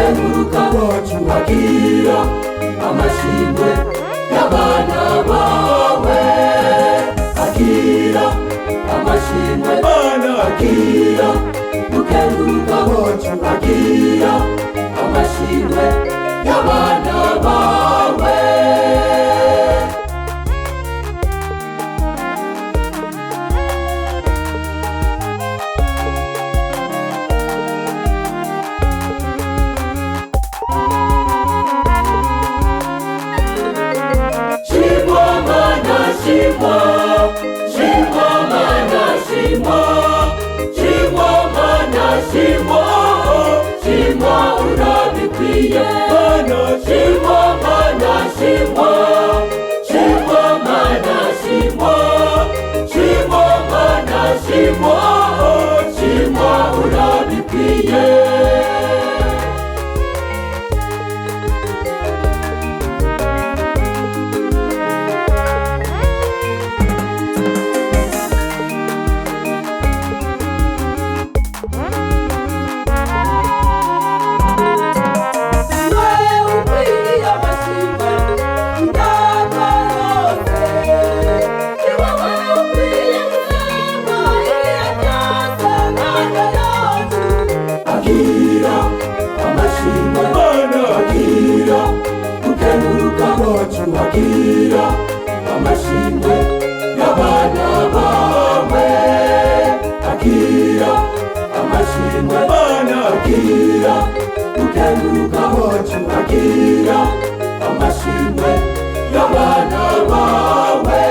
ukenguruka wacu akira amashimwe y'abana bawe, akira amashimwe akira ukenguruka wacu akira amashimwe y'abana bawe. Shimwa, shimwa mana shimwa, shimwa mana shimwa, shimwa unabikwiye mana, shimwa mana shimwa, shimwa mana shimwa, shimwa mana shimwa, shimwa unabikwiye. Akira amashimwe akira ukenguruka wacu akira amashimwe y'abana bawe, akira amashimwe akira ukenguruka wacu akira amashimwe y'abana bawe.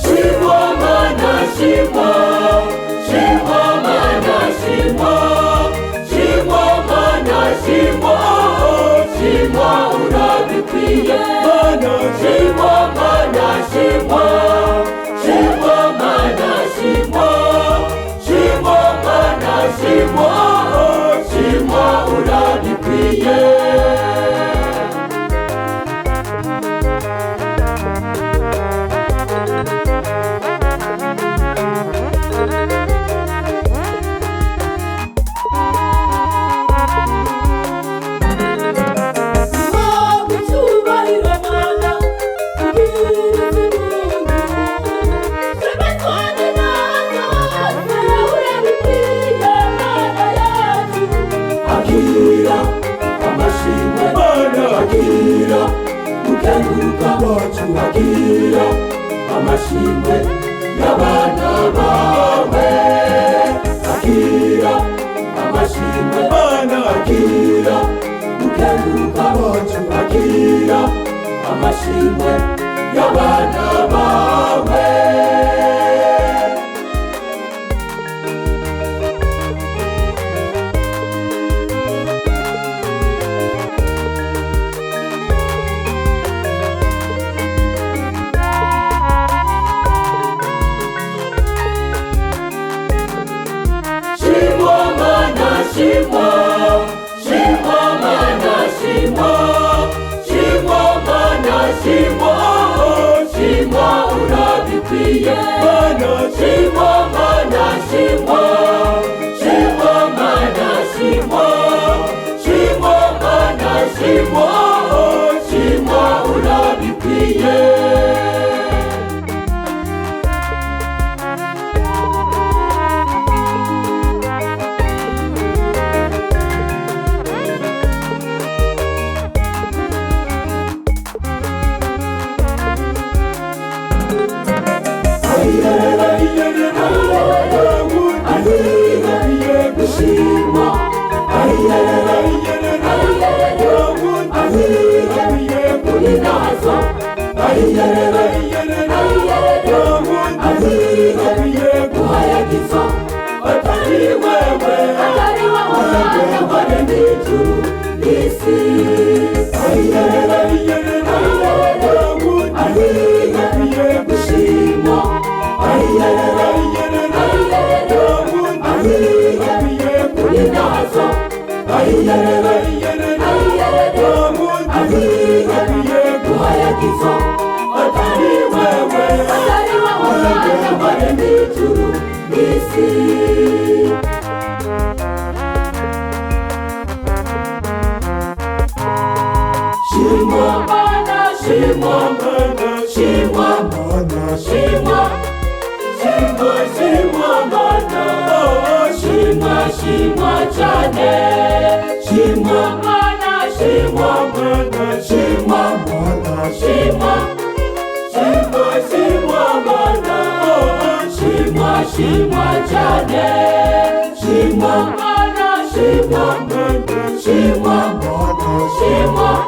Shimwa, shimwa mana shimwa, shimwa mana shimwa, shimwa unabikwiye mana, shimwa mana shimwa, shimwa mana shimwa, shimwa mana shimwa, shimwa unabikwiye. Akira amashimwe akira ukenguruka wacu akira amashimwe y'abana bawe, akira amashimwe akira ukenguruka wacu akira amashimwe y'abana bawe. Shimwa, shimwa mana shimwa, shimwa mana shimwa, shimwa mana, shimwa, shimwa, shimwa mana, shimwa, shimwa cyane, shimwa mana, shimwa mana, shimwa mana, shimwa, shimwa, shimwa mana, shimwa, shimwa cyane, shimwa mana, shimwa mana, shimwa mana, shimwa.